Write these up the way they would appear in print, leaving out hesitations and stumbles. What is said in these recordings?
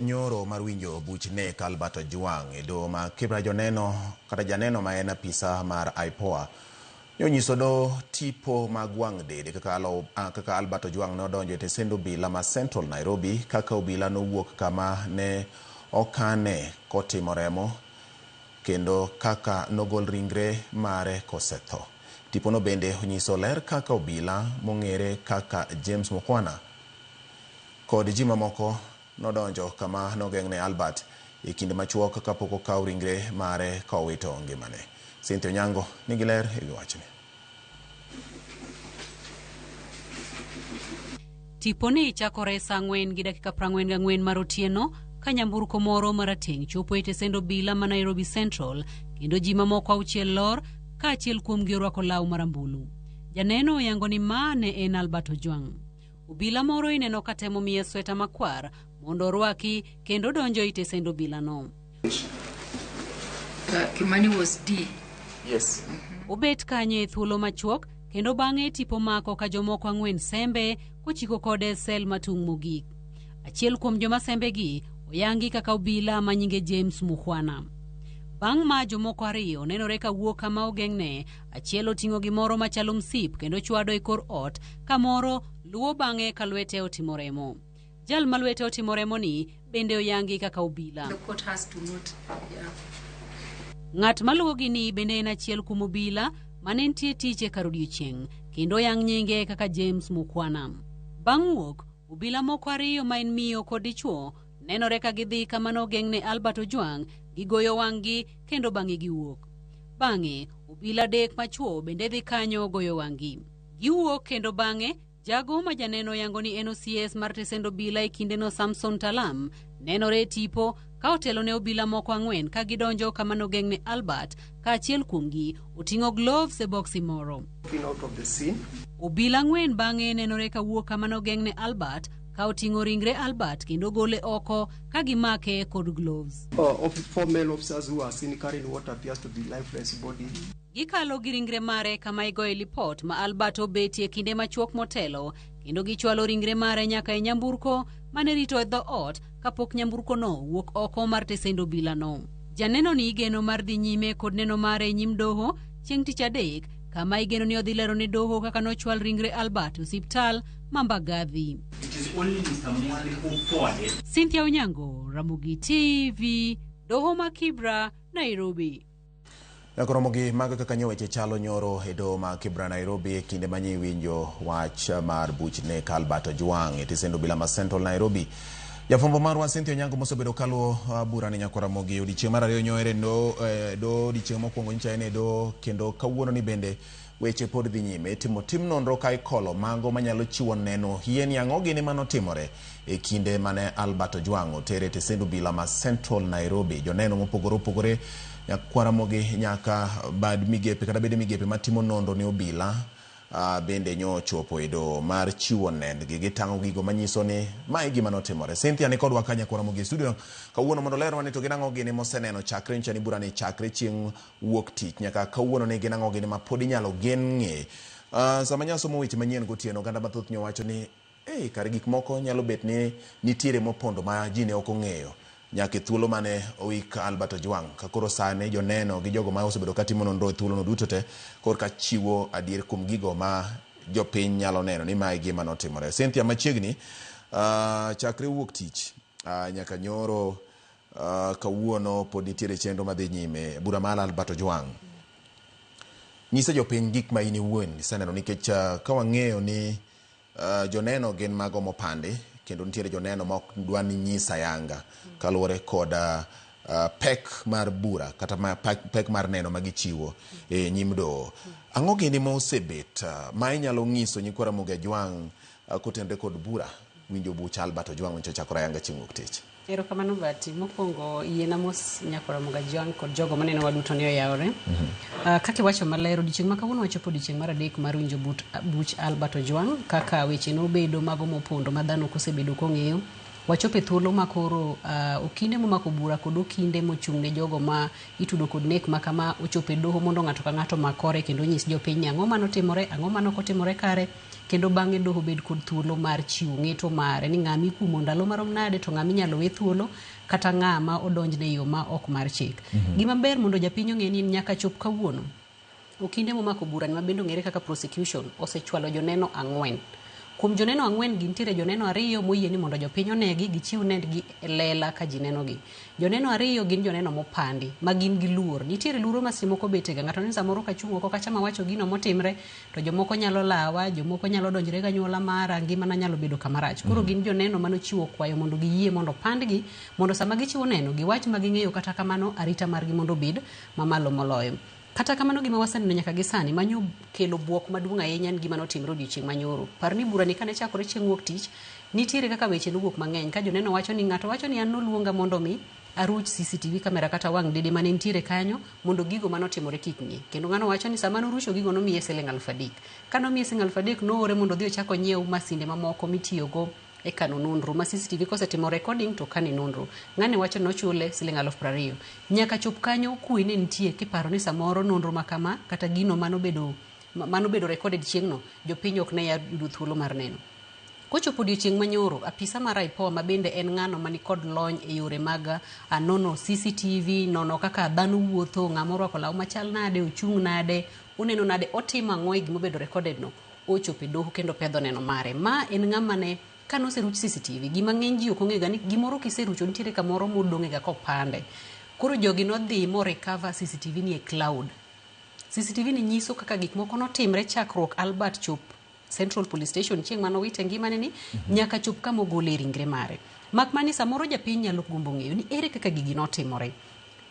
Nyoro mar winjo buch nek Albert Ojwang e doho ma Kibra janeno ma en apisa mar IPOA nonyiso do tipo mag wang' dede kaka Albert Ojwang nodonjo e tesend obila ma Central Nairobi kaka obila nowuok kama ne okane kotimo remo kendo kaka nogol ringre mare kosetho. Tipono bende onyiso ler kaka obila mong'ere kaka James Mukhwana kod ji mamoko nodonjo kama nogeng'ne Albert e kinde machuok kapok okaw ringre mare kowito ngimane. Cynthia Onyango nigi ler ewi wachni. Tiponi chakore saa 4:44 mar otieno ka nyamburko moro marateng' chopo e tesend obila ma Nairobi Central kendo ji mamoko 6 lor ka achiel kuomgi orwako law marambulu. Janeno oyango ni mane en Albert Ojwang. Obila moro ineno ka temo miye sweta makwar mondo orwaki kendo donjo e tesend obila no. Kimani was D. Yes. Obet kanye thuolo machuok kendo bang'e tipo mako ka jomoko 4 sembe kochiko kode sel matung' mogik. Achiel kuom joma sembe gi oyangi kaka obila ma nyinge James Mukhwana. Bang' ma jomoko 2 nenore ka wuok kama ogeng'ne, achiel oting'o gimoro machalo msip kendo chwado e kor ot ka moro luwo bang'e ka lwete otimo remo. Jal ma lwete otimo remo ni bende oyangi kaka obila. The court has to note. Yeah. Ng'at maluwo gini bende en achiel kuom obila mane nitie tich e kar odiechieng' kendo oyang' nyinge kaka James Mukhwana. Bang' wuok, obila moko 2 ma en miyo kod dichuo nenore ka gidhi kama nogeng'ne Albert Ojwang gigoyo wang'gi kendo bang'e giwuok. Bang'e obila 3 machuo bende dhi kanyo goyo wang'gi. Giwuok kendo bang'e jago ma janeno yango ni en OCS mar tesend obila e kindeno Samson Talam nenore tipo ka otelo ne obila moko 4 ka gidonjo kama nogeng'ne Albert ka achiel kuomgi oting'o gloves e boksi moro. Obila 4 bang'e nenore ka wuok kama nogeng'ne Albert ka oting'o ringre Albert kendo gole oko ka gimake kod gloves. 4 male officers who are seen carrying what appears to be lifeless body. Gikalo gi ringre mare kama igoye lipot ma Albert obetie kinde machuok motelo kendo gichwalo ringre mare nyaka e nyamburko mane rito e dho ot kapok nyamburko no wuok oko mar tesend obila no. Janeno ni igeno mar dhi nyime kod neno mare e nyim doho chieng' tich adek kama igeno ni odhi lero ne doho kaka nochwal ringre Albert e osiptal ma Mbagathi. Cynthia Onyango, Ramogi TV, doho ma Kibra, Nairobi. Nakoromogi maga kaka nyoweche chalo nyoro e doho ma Kibra, Nairobi kinde manyi winjo wach mar buch nek Albert Ojwang e tesend obila ma Central Nairobi. Jafombo marwa Cynthia Onyango mosebedo kaluwo bura ni Nyakoromogi odiechieng' mar 2 nyoere do odiechieng' mokwongo nyicha ene do kendo kawuono ni bende weche pod dhi nyime tim nonro ka ikolo mago manyalo chiwo neno hien yang'o gini manotimore e kinde mane Albert Ojwang otere tesend obila ma Central Nairobi. Joneno mopogore Nyakoromogi nyaka bad migepe kata bede migepe matimo nonro ni obila bende nyochopo e doho mar chiwo nendgi gitang'o gigo manyiso ni mae gima notimore. Cynthia ni kodwa ka Nyakoromogi studio kawuono mondo lerwa ni to ginang'o gini moseneno chakre ncha ni bura ni chakre chieng' wuok tich nyaka kawuono ni ginang'o gini ma pod inyalo gen ng'e. Sama nyasomo weche manyien gotieno oganda mathoth nyowacho ni kar gik moko nyalo bet ni nitiere mopondo ma ji ne ok ong'eyo nyaka thuolo mane owik Albert Ojwang ka koro sane joneno gi jogo ma osebedo ka timo nonro thuolo no duto te korka chiwo adier kuom gigo ma jopiny nyalo neno ni mae gima notimore. Cynthia machiegni chakre wuok tich nyaka nyoro kawuono pod nitiere chenro madhi nyime bura mar Albert Ojwang. Nyisa jopiny gik ma in iwuon iseneno nikech ka wang'eyo ni joneno gin mago mopandi kendo nitiere joneno ma ok dwa ni nyisa yanga kaluwore kod pek mar bura kata pek mar neno magichiwo e nyim doho. Ang'o gini ma osebet ma inyalo ng'iso Nyakoromogi Ojwang kotende kod bura winjo buch Albert Ojwang ncho chakore yanga chieng' wuok tich? Erokamano Bati, mokwongo yiena mos Nyakoromogi Ojwang kod jogo maneno waduto ni oyawore. Kaka wacho maler odiechieng' ma kawuono wachopo odiechieng' mar 3 mar winjo buch Albert Ojwang kaka weche nobedo mago mopondo ma dhano kosebedo kong'eyo. wachope thuolo makoro okinde momako bura kod okinde mochung' ne jogo ma itudo kod nek ma kama ochope doho mondo ng'ato ka ng'ato makore kendo nyis jopiny ang'o manotimore, ang'o manokotimore kare, kendo bang'e doho bed kod thuolo mar chiwo ng'eto mare ni ng'ami kumo ndalo marom nade to ng'ami nyalo we thuolo kata ng'ama odonjne yo ma ok mar chik. Gima ber mondo japiny ong'e ni nyaka chop kawuono okinde momako bura ni mabende ong'ere kaka prosecution osechwalo joneno 4. Kuom joneno 4 gintiere joneno 2 moyie ni mondo jopiny onegi gichiw nendgi e lela ka ji nenogi. Joneno 2 gin joneno mopandi ma gin gi luor. Nitiere luoro ma simoko betega ng'ato ni samoro ka chung' oko kacha mawacho gino motimre to jomoko nyalo lawa, jomoko nyalo donjre ga nyuola mara, ngimana nyalo bedo kamarach. Koro gin joneno manochiwo kwayo mondo giyie mondo pandgi mondo sama gichiwo neno giwach ma ging'eyo kata kamano arita margi mondo bed mamalo moloyo. Kata kamano gima waseneno nyaka gi sani manyo kelo buok maduong' ahinya en gima notimre odiochieng' manyoro. Parni bura ni kane chakore chieng' wuok tich, nitiere kaka weche nowuok mang'eny ka joneno wacho ni ng'ato wacho ni an noluonga mondo mi aruch CCTV kamera kata wang' dede mane nitiere kanyo mondo gigo manotimore kik ng'e. Kendo ng'ano wacho ni sama norucho gigo nomiye siling 3,000. Ka nomiye siling 3,000 noore mondo dhi ochako nyiew masinde mamoko mitiyogo e kano nonro ma CCTV kosetimo recording to kane nonro. Ng'ane wacho nochule siling 20,000. Nyaka chop kanyo kuwe ne nitie kiparo ni samoro nonro makama kata gino manobedo recorded chieng'no jopiny ok ne yudo thuolo mar neno. Kochopo odiochieng' manyoro, apisa mar IPOA ma bende en ng'ano mani kod lony e yore mag nono CCTV, nono kaka dhano wuotho, ng'ama orwako law machal nade, ochung' nade, oneno nade, otimo ang'o e gimobedo recorded no, ochopo e doho kendo pedho neno mare. Ma en ng'ama ne kanoseruch CCTV, gima ng'eny ji ok ong'ega ni gimoro kiserucho nitiere kamoro modong'ega kopande. Koro jogi nodhi mo recover CCTV ni e cloud. CCTV ni nyiso kaka gik moko notimre chakruok Albert chop Central Police Station chieng' manowite ngimane ni nyaka chop kama ogole ringre mare. Mak mani samoro japiny nyalo gombo ng'eyo ni ere kaka gigi notimore.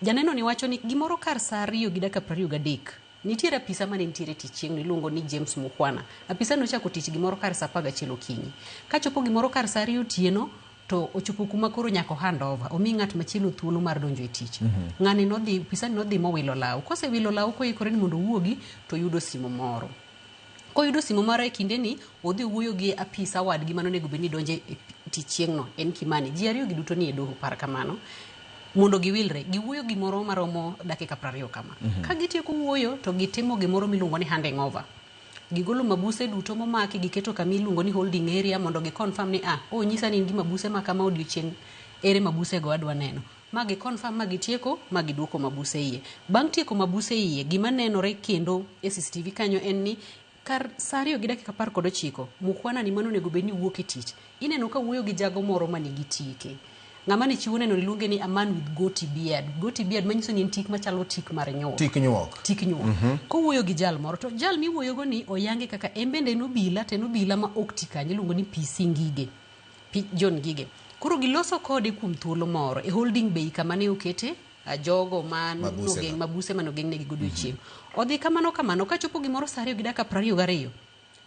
Janeno ni wacho ni gimoro kar saa 2:23 nitiere apisa mane nitiere tich chieng' iluongo ni James Mukwana. Apisa no chako tich gimoro kar saa 11 okinyi. Ka chopo gimoro kar saa 2 otieno to ochopo kuma koro nyako handover omi ng'at machielo thuolo mar donjo e tich. Ng'ani nodhi, apisa nodhi mowilo law. Kosewilo law koikore ni mondo wuogi to yudo simo moro. Koyudo simo mara e kinde ni odhi wuoyo gi apisa wadgi manonego bed ni donje e tich chieng'no en Kimani. Ji ariyo giduto ni e doho par kamano mondo giwilre, giwuoyo gimoro maromo dakika 20 kama. Ka gitieko wuoyo to gitimo gimoro miluongo ni handing over. Gigolo mabuse duto momaki giketo kama iluongo ni holding area mondo giconfirm ni nyisa ni in gi mabuse ma kama odiochieng' ere mabuse go adwa neno. Ma giconfirm ma gitieko ma giduoko mabuse iye. Bang' tieko mabuse iye gima nenore kendo e CCTV kanyo en ni kar saa 2:19 Mukwana ni mano nego bed ni wuok e tich. Ineno ka wuoyo gi jago moro manigi tike. Ng'ama ni chiwo neno iluonge ni a man with goatee beard. Goatee beard manyiso ni en tik machalo tik mar nyuok. Tik nyuok. Tik nyuok. Kowuoyo gi jal moro to jal miwuoyo go ni oyange kaka embende nobila te nobila ma ok tikanye iluongo ni PC Ngige. John Ngige. Koro giloso kode kuom thuolo moro e holding bay kama ne okete jogo man nogeng mabuse manogeng negi godiochieng'. Odhi kamano ka chopo gimoro saa 2:22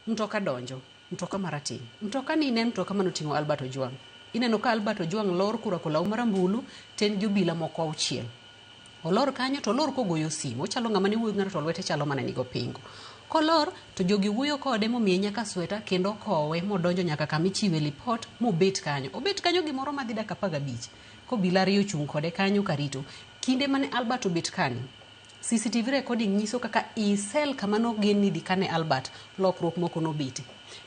mtoka donjo, mtoka marateng'. Mtoka ni ne mtoka manoting'o Albert Ojwang'. Ineno ka Albert Ojwang' lor kurako law marambulu ten jobila moko 6. Olor kanyo to olor kogoyo simu. Ochalo ng'ama ne wuoyo ng'ato to lwete chalo mana nigo pingo. Kolor to jogi wuoyo kode momiye nyaka sweta kendo kowe modonjo nyaka kama ichiwe report mobet kanyo. Obet kanyo gimoro madhi dakika 15. Kobila ariyo chung' kode kanyo karito. Kinde mane Albert obet kanyo, CCTV recording nyiso kaka isel kama nogen ni dikane Albert lokruok moko nobete.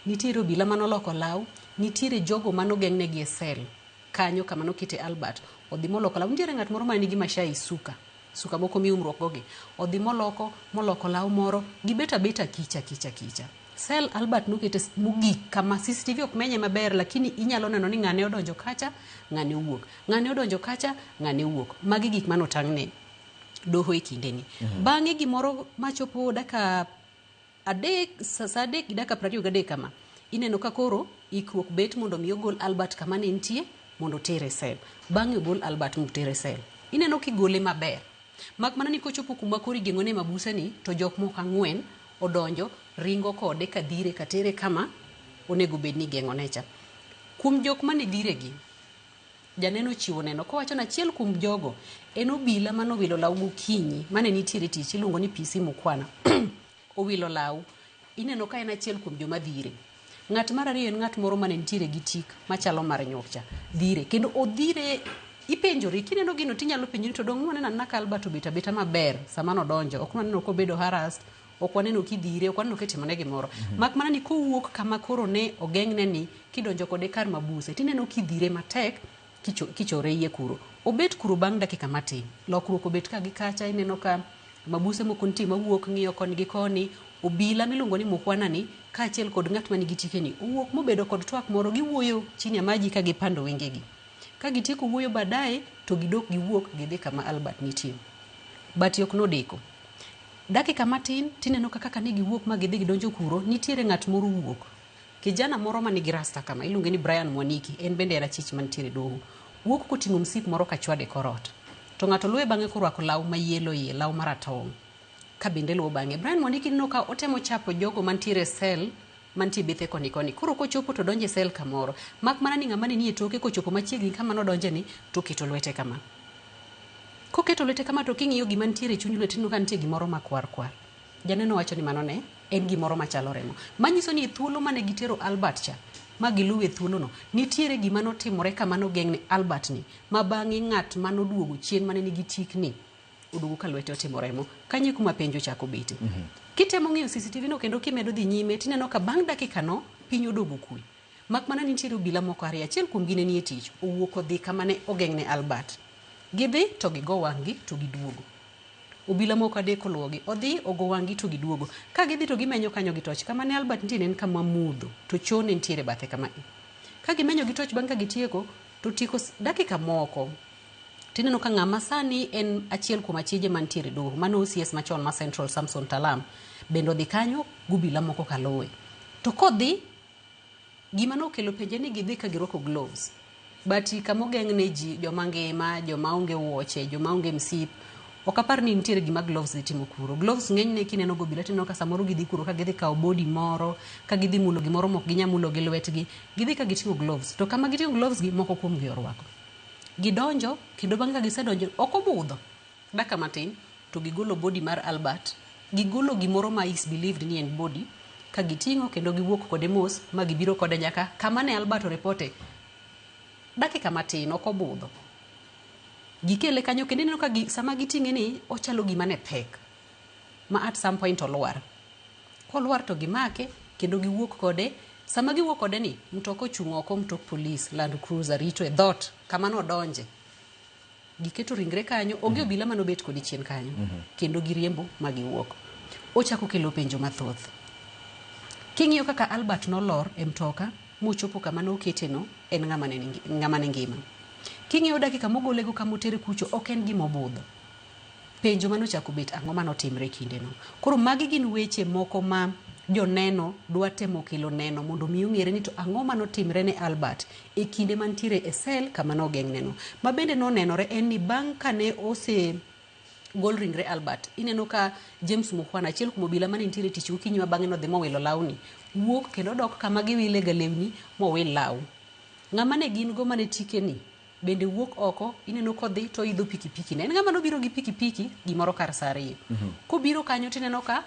Nitiere obila manoloko law, nitiere jogo manogeng' negi e sel kanyo kama nokete Albert. Odhi moloko law, nitiere ng'at moro manigi mashai suka moko miumruok gogi. Odhi moloko law moro gibeta kicha. Sel Albert nokete mogik kama CCTV ok menye maber lakini inyalo neno ni ng'ane odonjo kacha, ng'ane wuok. Ng'ane odonjo kacha, ng'ane wuok. Magi gik manotang'ne doho e kinde ni. Bang'e gimoro machopo dakika 3:23 kama. Ineno ka koro ikruok bet mondo mi ogol Albert kama ne nitie mondo tere sel. Bang'e ogol Albert motere sel. Ineno kigole maber. Mak mana ni kochopo kuma kori geng'one mabuse ni to jok moko 4 odonjo ringo kode kadhire katere kama onego bed ni geng'one cha. Kuom jok mane dhire gi janeno chiwo neno kowacho na achiel kuom jogo en obila manowilo law gokinyi mane nitiere tich iluongo ni PC Mukwana. Owilo law. Ineno ka en achiel kuom joma dhire. Ng'at mar ariyo en ng'at moro mane nitiere gi tik machalo mar nyukcha dhire kendo odhire ipenjori kineno gino tinyalo penjori to dong' waneno na ka Albert obet abeta maber sama nodonjo ok waneno kobedo harassed ok waneno kidhire ok waneno ketimone gimoro mak mana ni kowuok kama koro ne ogeng'ne ni kidonjo kode kar mabuse tineno kidhire matek kichore iye kuro obet kuro bang' dakika matin lokruok obet ka gi kacha ineno ka mabuse moko nitie mawuok ng'iyo koni gi koni obila miluongo ni Mukwana ni kaachiel kod ng'at manigi tikeni owuok mobedo kod twak moro giwuoyo chini ya maji ka gipando wengegi ka gitieko wuoyo baadaye to gidok giwuok gidhi kama Albert nitie but ok nodeko dakika matin tineno kaka ne giwuok ma gidhi gidonjo kuro nitiere ng'at moro wuok kijana moro manigi rasta kama iluongo ni Brian Mwaniki en bende era chich mantiere doho wuok koting'o msip moro kachwade korot to ng'ato luwe bang'e korwako law mayielo iye law maratong' ka bende luwo bang'e Brian Mwaniki nino ka otemo chapo jogo mantiere sel mantie bethe koni koro kochopo to donje sel kamoro mak mana ni ng'ama ni e toke kochopo machiegni kama nodonje ni to keto lwete kama koketo lwete kama to king'iyo gima nitiere chuny lwete no ka nitie gimoro makwar janeno wacho ni mano ne en gimoro machalo remo manyiso ni thuolo mane gitero Albert cha ma giluwe thuolo no nitiere gima notimore kama nogeng'ne Albert ni ma bang'e ng'at manoduogo chien mane nigi tikni oduogo ka lwete otimo remo kanye kuma penjo chako bete kitemo ng'iyo CCTV no kendo kimedo dhi nyime tineno ka bang' dakika no piny odogo kwe mak mana nitiere obila moko ariyo achiel kuom gine nie tich owuok odhi kama ne ogeng'ne Albert gidhi to gigo wang'gi to giduogo obila moko adek oluwogi odhi ogo wang'gi to giduogo ka gidhi to gimenyo kanyo gi toch kama ne Albert nitie en kama mudho to chone nitiere bathe kama ka gimenyo gi toch bang' ka gitieko to tieko dakika moko tineno ka ng'ama sani en achiel kuom achije mantiere doho mano OCS machon ma Central Samson Talam bendo dhi kanyo gubila moko kaluwe to kodhi gima nokelo penje ni gidhi ka girwako gloves but kama ogeng'ne ji joma ngima joma onge wuoche joma onge msip ok apar ni nitiere gima gloves itimo kuro gloves ng'enyne kineno gobila tineno ka samoro gidhi kuro ka gidhi kawo body moro ka gidhi mulo gimoro mok ginya mulo gi lwetgi gidhi ka giting'o gloves to kama giting'o gloves gi moko kuom gi orwako gidonjo kendo bang' ka gisedonjo ok obudho dakika matin to gigolo body mar Albert gigolo gimoro ma is believed ni en body ka giting'o kendo giwuok kode mos ma gibiro kode nyaka kama ne Albert orepote dakika matin ok obudho gikele kanyo kendo neno ka sama giting'e ni ochalo gima ne pek ma at some point olwar kolwar to gimake kendo giwuok kode sama giwuok kode ni mtoko ochung' oko mtok police Land Cruiser rito e dhot kama nodonje giketo ringre kanyo onge obila manobet kodi chien kanyo kendo giriembo ma giwuok ochako kelo penjo mathoth king'iyo kaka Albert nolor e mtoka mochopo kama nokete no en ng'ama ne ngima king'iyo dakika mogolego kama otere kucho ok en gima obudho penjo manochako bet ang'o manotimre kinde no koro magi gin weche moko ma joneno dwa temo kelo neno mondo mi ong'ere ni to ang'o manotimre ne Albert e kinde mantiere e sel kama nogeng'ne no ma bende nonenore en ni bang' kane gol ringre Albert ineno ka James Mukwana achiel kuom obila mane nitiere tich okinyi ma bang'e nodhi mowilo lawni wuok kendo dok kama giwile ga lewni mowil law ng'ama ne gin go mane tikeni bende wuok oko ineno kodhi to idho pikipiki en ng'ama nobiro gi pikipiki gimoro kar saa 2 kobiro kanyo tineno ka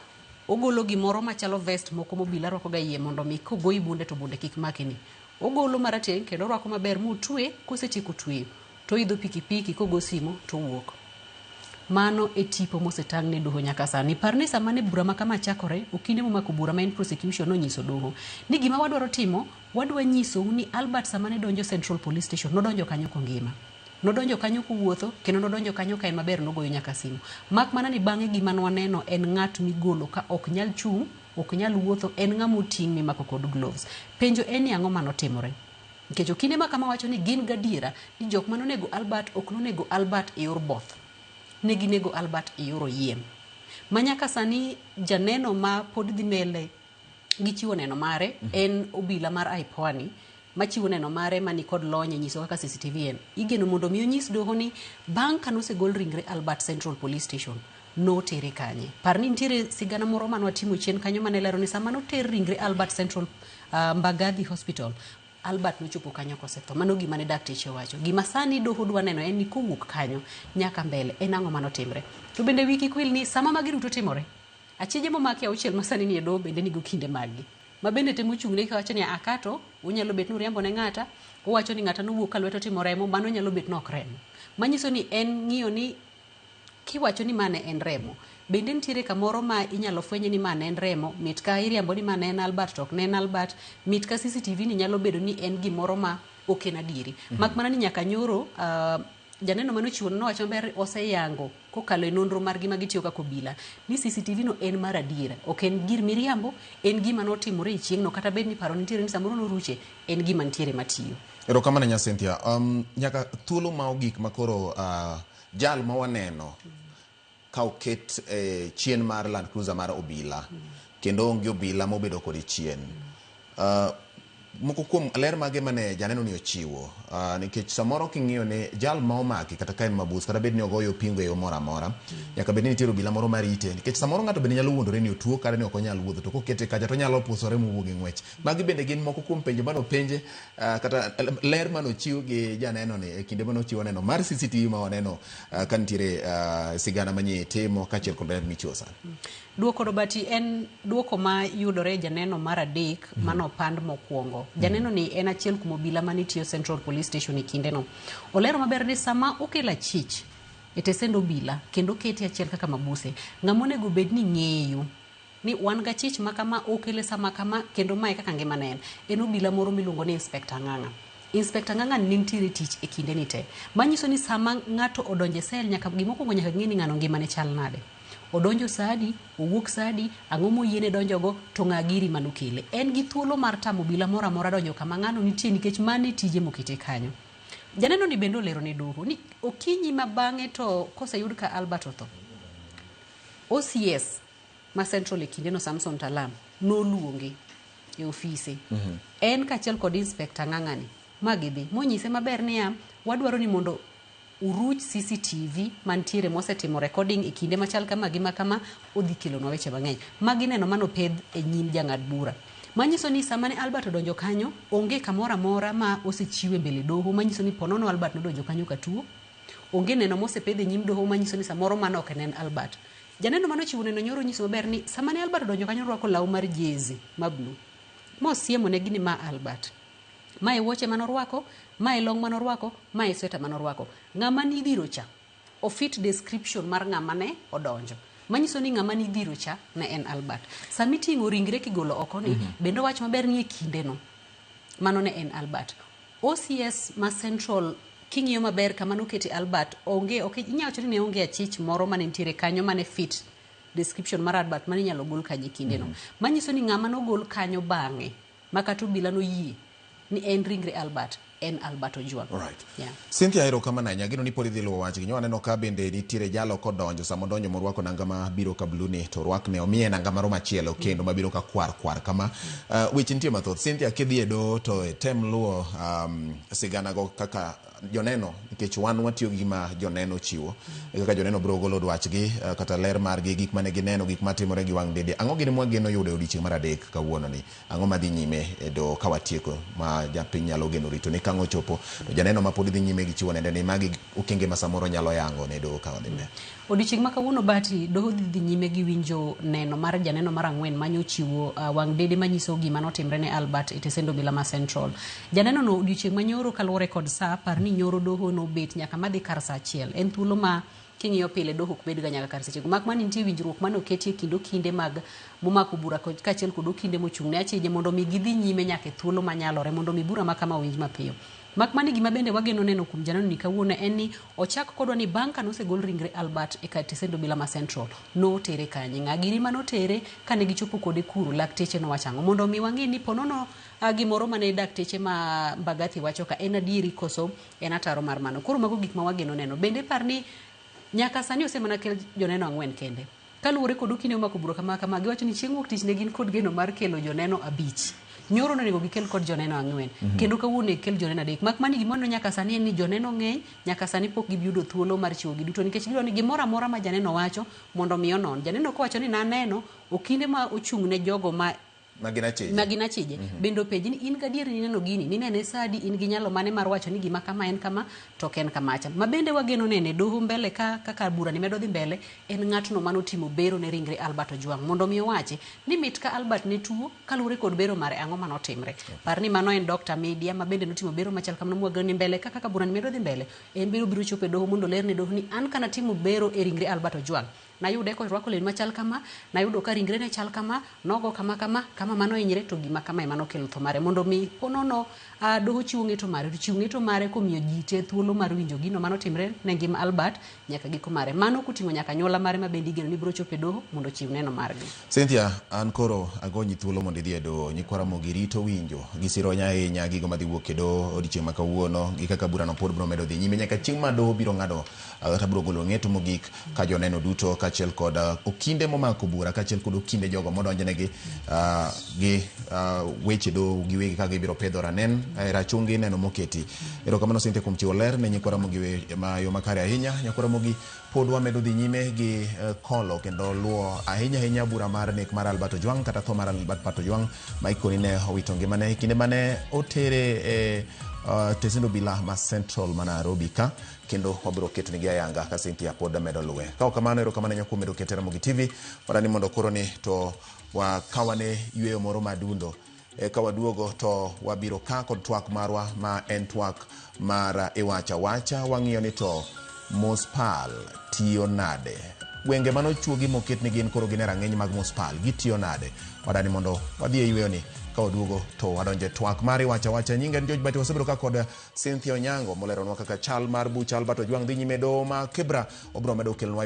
ogolo gimoro machalo vest moko mobila rwako ga iye mondo mi kogoyi bunde to bunde kik makini ogolo marateng kendo rwako maber mutwe kosetieko tweyo to idho pikipiki kogo simo to wuok mano e tipo mosetang' ne doho nyaka sani parne sama ne bura makama chakore okinde momako bura ma en prosecution nonyiso doho ni gima wadwaro timo wadwa nyiso ni Albert sama ne donjo Central Police Station nodonjo kanyo kongima nodonjo kanyo kuwuotho kendo nodonjo kanyo ka en maber nogoyo nyaka simu mak mana ni bang'e gima nwaneno en ng'at migolo ka ok nyal chung' ok nyal wuotho en ng'amo ting' mimako kod gloves penjo en ni ang'o manotimore nikech okinde ma kama wacho ni gin gadiera ni jok manonego Albert ok nonego Albert e yor both negi nego Albert e yor yiem manyaka sani janeno ma pod dhi mbele gichiwo neno mare en obila mar Ipwani machiwo neno mare mani kod lonye nyiso kaka CCTV en igeno mondo mi onyis doho ni bang' kanosegol ringre Albert Central Police Station notere kanye parni nitiere sigana moro manwatimo chien kanyo manelero ni sama noter ringre Albert Central Mbagathi Hospital Albert nochopo kanyo kosetho mano gima ne dakteche wacho gima sani doho dwa neno en ni kowuok kanyo nyaka mbele en ang'o manotimre to bende wiki kwil ni sama magiruto timore achije momaki auchiel masani ni e doho bende nigo kinde magi ma bende temo chung'ne kawacho ni akato unyalo bet nuriambo ne ng'ata uwacho ni ng'ata nowuok ka lweto timo remo mano nyalo bet nok remo manyiso ni en ng'iyo ni kiwacho ni mane en remo bende nitiere kamoro ma inyalo fwenye ni mane en remo mit ka iriambo ni mane en Albert to ok ne en Albert mit ka CCTV ni nyalo bedo ni en gimoro ma ok en adieri mak mana ni nyaka nyoro janeno manochiwo nowacho maber oseyango kokalo e nonro margi ma gitiyo kaka obila ni CCTV no en mar adiera ok en gir miriambo en gima notimore e chieng'no kata bed ni paro nitiere ni samoro noruche en gima nitiere matiyo. Erokamano nya Cynthia, nyaka thuolo ma ogik makoro jal ma waneno ka oket chien mar Land Cruiser mar obila kendo onge obila mobedo kod chien moko kuom ler mage mane janeno ni ochiwo nikech samoro king'iyo ne jal ma omaki kata ka en mabus kata bed ni ogoyo pingo e yo moro amora nyaka bed ni nitiere obila moro marite nikech samoro ng'ato bende nyalo wuondore ni otuo kata ni ok onyal wuotho to kokete kacha to nyalo pusore mowuog e ng'wech magi bende gin moko kuom penjo mano penje kata ler mano chiwo gi janeno ni e kinde mano chiwo neno mar CCTV ma waneno ka nitiere sigana manyie timo kachiel kod ler michiwo sana. Duoko Robati en duoko ma yudore janeno mar adek manopand mokwongo. Janeno ni en achiel kuom obila manitiyo Central Police Station e kinde no. Olero maber ni sama okela chich e tesend obila kendo keti achiel kaka mabuse. Ng'amonego bed ni ng'eyo ni wan ga chich makama okele sama kama kendo mae kaka ngima ne en obila moro miluongo ni Inspector Ng'ang'a. Inspector Ng'ang'a nitiere tich e kinde ni te. Manyiso ni sama ng'ato odonje sel nyaka gimokwongo nyaka ng'e ni ng'ano ngima ne chal nade. Odonjo sadi, owuok sadi, ang'o moyiene donjogo to ng'a giri manokele. En gi thuolo mar tamo obila moro amora donjo kama ng'ano nitie nikech mane tije mokete kanyo. Janeno ni bende olero ne doho ni okinyi ma bang'e to koseyud ka Albert otho. OCS ma Central e kinde no Samson Talam noluonge e ofise. En kachiel kod Inspector Ng'ang'a ni magidhi monyise maber niya wadwaro ni mondo uruch CCTV mantiere mosetimo recording e kinde machal kama gima kama odhi kelo na weche mang'eny magi neno manopedh e nyim jang'ad bura manyiso ni sama ne Albert odonjo kanyo onge kamora mora ma osechiwe mbele doho manyiso ni ponono Albert nodonjo kanyo katuo onge neno mosepedh e nyim doho manyiso ni samoro mano ok en Albert. Janeno manochiwo neno nyoro nyiso maber ni sama ne Albert odonjo kanyo rwako law mar jezi ma blue mosiemo ne gini ma Albert mae wuoche manorwako mae long manorwako mae sweta manorwako ng'ama ni dhiro cha o fit description mar ng'ama ne odonjo manyiso ni ng'ama ni dhiro cha ne en Albert. Sami ting'o ringre kigolo oko ni bendo wach maber ni e kinde no mano ne en Albert. OCS ma Central king'iyo maber kama nokete Albert onge inyalo wacho ni ne onge achich moro mane nitiere kanyo mane fit description mar Albert mane inyalo gol kanyo e kinde no manyiso ni ng'ama nogol kanyo bang'e makata obila no yie ni en ringre Albert en Albert Ojwang. Right. Yeah. Cynthia erokamano ahinya gino ni pod idhi luwo wachgi nyo aneno ka bende nitiere jalo kodonjo sama odonjo morwako nanga ma biro ka blue ni to rwakne omiye nanga maro machielo kendo mabiro ka kwar kama weche nitie mathoth. Cynthia kidhi e do to tem luwo sigana go kaka joneno nikech wan watiyo gi ma joneno chiwo kaka joneno biro golo dwachgi kata ler margi gik mane gineno gik matimore gi wang' dede ang'o gini mwageno yudo odiochieng' mar adek kawuono ni ang'o madhi nyime e do kawatieko ma japiny nyalo geno rito ni kang'o chopo to janeno ma pod dhi nyime gi chiwo nende ni magi okenge ma samoro nyalo yango ne do kawadhi mbele. Odiochieng' ma kawuono Bati doho dhi nyime gi winjo neno mar janeno mar ang'wen manyo chiwo wang' dede manyiso gima notimre ne Albert e tesend obila ma Central. Janeno no odiochieng' ma nyoro kaluwore kod sa par ni nyoro doho no bet nyaka madhi kar sa achiel en thuolo ma king'iyo pile doho ok bed ga nyaka kar seche mak man nitie winjruok mane oketie kendo kinde mag momako bura kachiel kod kinde mochung' ne achije mondo mi gidhi nyime nyaka thuolo manyalore mondo mi bura makama owinj mapiyo. Mak mani gima bende wageno neno kuom janeno ni kawuono en ni ochak kodwa ni banka nosegol ringre Albert e tesend obila ma Central no tere kanye ng'agiri manotere kane gichopo kode kuro lakteche no wachango mondo mi wang'e ni ponono gimoro mane dakteche ma Mbagathi wacho ka en adieri koso en ataro mar mano. Koro mago gik ma wageno neno bende par ni nyaka sani osemana kel joneno ang'wen kende kaluwore kod okine omako bura kama giwacho ni chieng' wuok tich ne gin kod geno mar kelo joneno 5 nyoro nonego gikel kod joneno ang'wen kendo kawuono kel joneno 3 mak mani gimono nyaka sani en ni joneno ng'eny nyaka sani pok gibiyudo thuolo mar chiwo gi duto nikech gidwa ni gimoro amora ma janeno wacho mondo mi onon janeno ko wacho ni naneno okinde ma ochung' ne jogo ma magina chije bendo peji ni in gadieri ni neno gini ni nene sadi in gi nyalo mane mar wacho ni gima kama en kama to ken kamacha mabende wageno nene doho mbele kaka bura ni medo dhi mbele en ng'atno manotimo bero ne ringre Albert Ojwang mondo mi wache ni mit ka Albert ne tuo kalure kod bero mare ang'o manotimre par ni mano en Dr. Media mabende notimo bero machal kamano wageno ni mbele kaka bura ni medo dhi mbele en biro chope doho mondo ler ne doho ni an kana timo bero e ringre Albert Ojwang nayude ko rwako len machal kama nayudo ka ringre ne chal kama nogo kama mano hinyre to gima kama emano kelo tho mare mondo mi ponono doho chiwo ng'eto mare komiyo ji te thuolo mar winjo gino mano timre ne ngima Albert nyaka giko mare mano kuting'o nyaka nyola mare mabendi geno ni biro chope doho mondo chiw neno margi. Cynthia, an koro agonyi thuolo mondo idhi e doho nyikwara mogi rito winjo gisiro ahinya gigo madhi wuok e doho odiochieng' ma kawuono gi kaka burano pod biro medo dhi nyime nyaka chieng' ma doho biro ng'ado kata biro golo ng'eto mogik ka joneno duto kaachiel kod okinde momako bura kaachiel kod okinde jogo modonjnegi gi weche doho giwegi ka gibiro pedho ranen rachungi neno moketi. Erokamano Cynthia kuom chiwo ler ne nyikwara mogi yo makare ahinya. Nyikwara mogi pod wamedo dhi nyime gi kolo kendo luwo ahinya bura mar nek mar Albert Ojwang kata tho mar Albert Ojwang ma ikoni ne owito ngimane kinde mane otere e tesendo obila ma Central ma Nairobi ka kendo wabiro keto nigi ayanga ka Cynthia pod medo luwe. Ka kamano erokamano nyakuo medo ketera Mogi TV parani mondo koro ni to wakawane yweyo moro madundo ka waduogo to wabiro ka kod twak marwa ma en twak mar iwacha wacha wang'iyo ni to Mospal tiyo nade gwenge manochuogi moket ni gin koro gin rang'eny mag Mospal gitiyo nade wadani mondo wadhi e yweyo ni ka waduogo to wadonje twak mar iwacha wacha. Nyinga ni George Bati wasebiro ka kod Cynthia Onyango moleronwa kaka chal mar buch Albert Ojwang dhi nyime doho ma Kibra obiro medo kelnwa